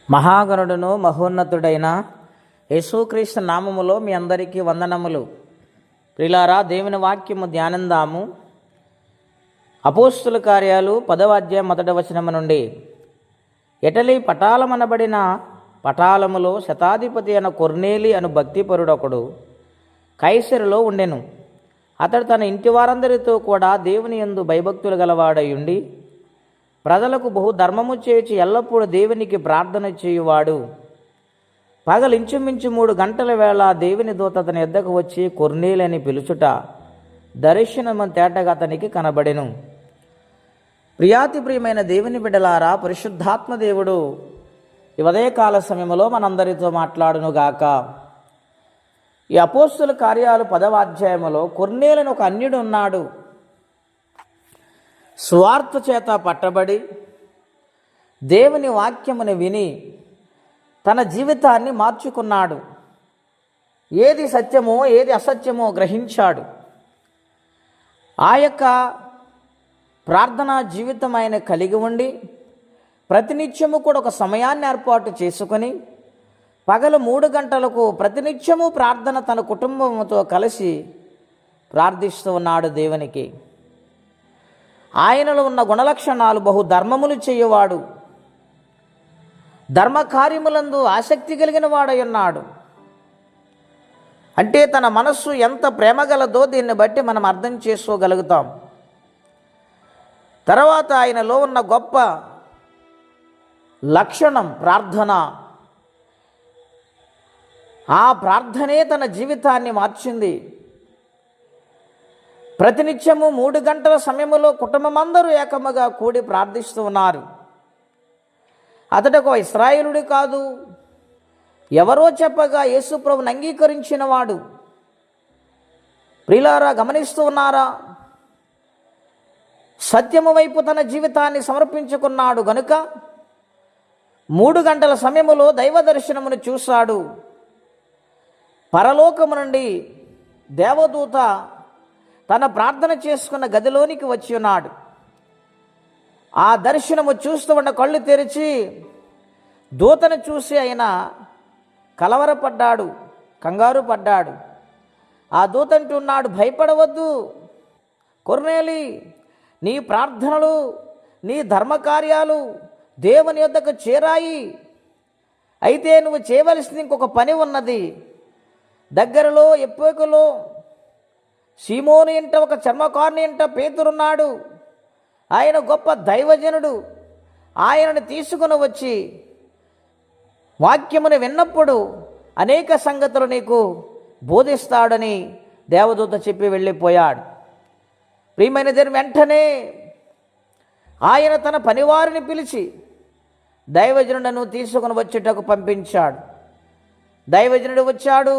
మహాగణుడును మహోన్నతుడైన యేసుక్రీస్తు నామములో మీ అందరికీ వందనములు. ప్రియులారా, దేవుని వాక్యము ధ్యానందాము. అపోస్తుల కార్యాలు 10వ అధ్యాయం 1వ వచనము నుండి. ఇటలీ పటాలమనబడిన పటాలములో శతాధిపతి అయిన కొర్నేలి అను భక్తిపరుడొకడు కైసరులో ఉండెను. అతడు తన ఇంటి వారందరితో కూడా దేవుని యందు భయభక్తులు గలవాడై ఉండి ప్రజలకు బహు ధర్మము చేసి ఎల్లప్పుడూ దేవునికి ప్రార్థన చేయువాడు. పగలు ఇంచుమించు 3 గంటల వేళ దేవుని దూత అతని యొద్దకు వచ్చి కొర్నేలి అని పిలుచుట దర్శనము తేటగా అతనికి కనబడెను. ప్రియాతిప్రియమైన దేవుని బిడ్డలారా, పరిశుద్ధాత్మ దేవుడు ఈ ఉదయకాల సమయంలో మనందరితో మాట్లాడునుగాక. ఈ అపోస్తుల కార్యాలు 10వ అధ్యాయములో కొర్నేలి అని ఒక అన్యుడు ఉన్నాడు. స్వార్థ చేత పట్టబడి దేవుని వాక్యమును విని తన జీవితాన్ని మార్చుకున్నాడు. ఏది సత్యమో ఏది అసత్యమో గ్రహించాడు. ఆ యొక్క ప్రార్థనా జీవితం ఆయన కలిగి ఉండి ప్రతినిత్యము కూడా ఒక సమయాన్ని ఏర్పాటు చేసుకొని పగలు 3 గంటలకు ప్రతినిత్యము ప్రార్థన తన కుటుంబంతో కలిసి ప్రార్థిస్తూ ఉన్నాడు దేవునికి. ఆయనలో ఉన్న గుణలక్షణాలు బహు ధర్మములు చేయవాడు, ధర్మకార్యములందు ఆసక్తి కలిగిన వాడై ఉన్నాడు. అంటే తన మనస్సు ఎంత ప్రేమగలదో దీన్ని బట్టి మనం అర్థం చేసుకోగలుగుతాం. తర్వాత ఆయనలో ఉన్న గొప్ప లక్షణం ప్రార్థన. ఆ ప్రార్థనే తన జీవితాన్ని మార్చింది. ప్రతినిత్యము 3 గంటల సమయంలో కుటుంబమందరూ ఏకముగా కూడి ప్రార్థిస్తూ ఉన్నారు. అతడు ఇశ్రాయేలుడు కాదు, ఎవరో చెప్పగా యేసుప్రభుని అంగీకరించిన వాడు. ప్రియులారా, గమనిస్తూ ఉన్నారా? సత్యము వైపు తన జీవితాన్ని సమర్పించుకున్నాడు గనుక 3 గంటల సమయములో దైవ దర్శనమును చూశాడు. పరలోకము నుండి దేవదూత తన ప్రార్థన చేసుకున్న గదిలోనికి వచ్చి ఉన్నాడు. ఆ దర్శనము చూస్తూ ఉన్న కళ్ళు తెరిచి దూతను చూసి ఆయన కలవరపడ్డాడు, కంగారు పడ్డాడు. ఆ దూత అంటున్నాడు, భయపడవద్దు కొర్నేలి, నీ ప్రార్థనలు నీ ధర్మకార్యాలు దేవుని యొద్దకు చేరాయి. అయితే నువ్వు చేయవలసింది ఇంకొక పని ఉన్నది. దగ్గరలో ఎప్పేకులో సీమోను ఇంట ఒక చర్మకారుని ఇంట పేతురున్నాడు. ఆయన గొప్ప దైవజనుడు. ఆయనను తీసుకుని వచ్చి వాక్యమును విన్నప్పుడు అనేక సంగతులు నీకు బోధిస్తాడని దేవదూత చెప్పి వెళ్ళిపోయాడు. ప్రియమైన దేవుని వెంటనే ఆయన తన పనివారిని పిలిచి దైవజనుడను తీసుకుని వచ్చేటకు పంపించాడు. దైవజనుడు వచ్చాడు.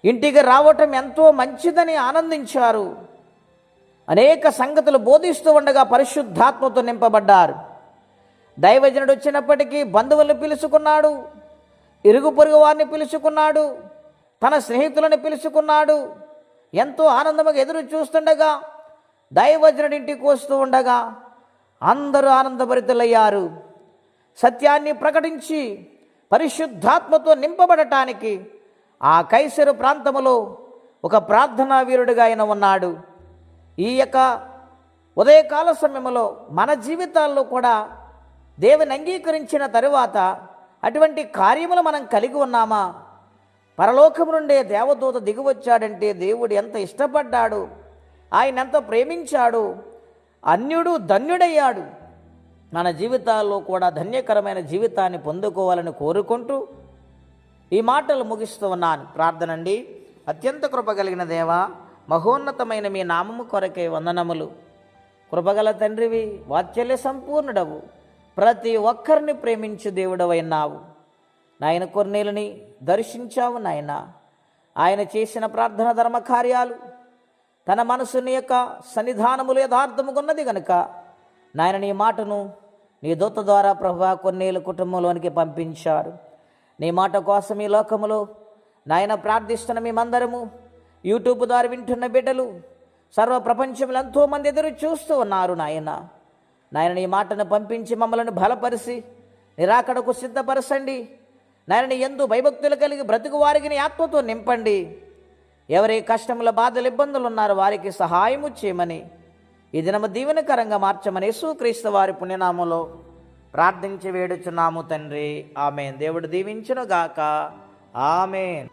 ఇంటికి రావటం ఎంతో మంచిదని ఆనందించారు. అనేక సంగతులు బోధిస్తూ ఉండగా పరిశుద్ధాత్మతో నింపబడ్డారు. దైవజనుడు వచ్చినప్పటికీ బంధువులను పిలుచుకున్నాడు, ఇరుగు పొరుగు వారిని పిలుచుకున్నాడు, తన స్నేహితులను పిలుచుకున్నాడు. ఎంతో ఆనందముగా ఎదురు చూస్తుండగా దైవజనుడి ఇంటికి వస్తూ ఉండగా అందరూ ఆనందభరితులయ్యారు. సత్యాన్ని ప్రకటించి పరిశుద్ధాత్మతో నింపబడటానికి ఆ కైసరు ప్రాంతములో ఒక ప్రార్థనా వీరుడిగా ఆయన ఉన్నాడు. ఈ యొక్క ఉదయకాల సమయంలో మన జీవితాల్లో కూడా దేవుని అంగీకరించిన తరువాత అటువంటి కార్యములు మనం కలిగి ఉన్నామా? పరలోకము నుండే దేవదూత దిగివచ్చాడంటే దేవుడు ఎంత ఇష్టపడ్డాడు, ఆయన ఎంత ప్రేమించాడు. అన్యుడు ధన్యుడయ్యాడు. మన జీవితాల్లో కూడా ధన్యకరమైన జీవితాన్ని పొందుకోవాలని కోరుకుంటూ ఈ మాటలు ముగిస్తూ ఉన్నాను. ప్రార్థనండి. అత్యంత కృపగలిగిన దేవా, మహోన్నతమైన మీ నామము కొరకే వందనములు. కృపగల తండ్రివి, వాత్సల్య సంపూర్ణుడవు, ప్రతి ఒక్కరిని ప్రేమించు దేవుడవైనావు. నాయన కొర్నేలిని దర్శించావు నాయన. ఆయన చేసిన ప్రార్థన ధర్మకార్యాలు తన మనసుని యొక్క సన్నిధానములు యథార్థముకున్నది కనుక నాయన నీ మాటను నీ దూత ద్వారా ప్రభువా కొర్నేలు కుటుంబంలోనికి పంపించారు. నీ మాట కోసం ఈ లోకములో నాయన ప్రార్థిస్తున్న మేమందరము, యూట్యూబ్ ద్వారా వింటున్న బిడ్డలు, సర్వ ప్రపంచంలో ఎంతోమంది ఎదురు చూస్తూ ఉన్నారు నాయన. నీ మాటను పంపించి మమ్మల్ని బలపరిచి నిరాకడకు సిద్ధపరచండి. నాయన యందు భయభక్తులు కలిగి బ్రతుకు వారికి నీ ఆత్మతో నింపండి. ఎవరి కష్టముల బాధలు ఇబ్బందులు ఉన్నారో వారికి సహాయము చేయమని ఈ దినము దీవెనకరంగా మార్చమని యేసుక్రీస్తు వారి పుణ్యనామములో ప్రార్థించి వేడుచున్నాము తండ్రి. ఆమేన్. దేవుడు దీవించును గాక. ఆమేన్.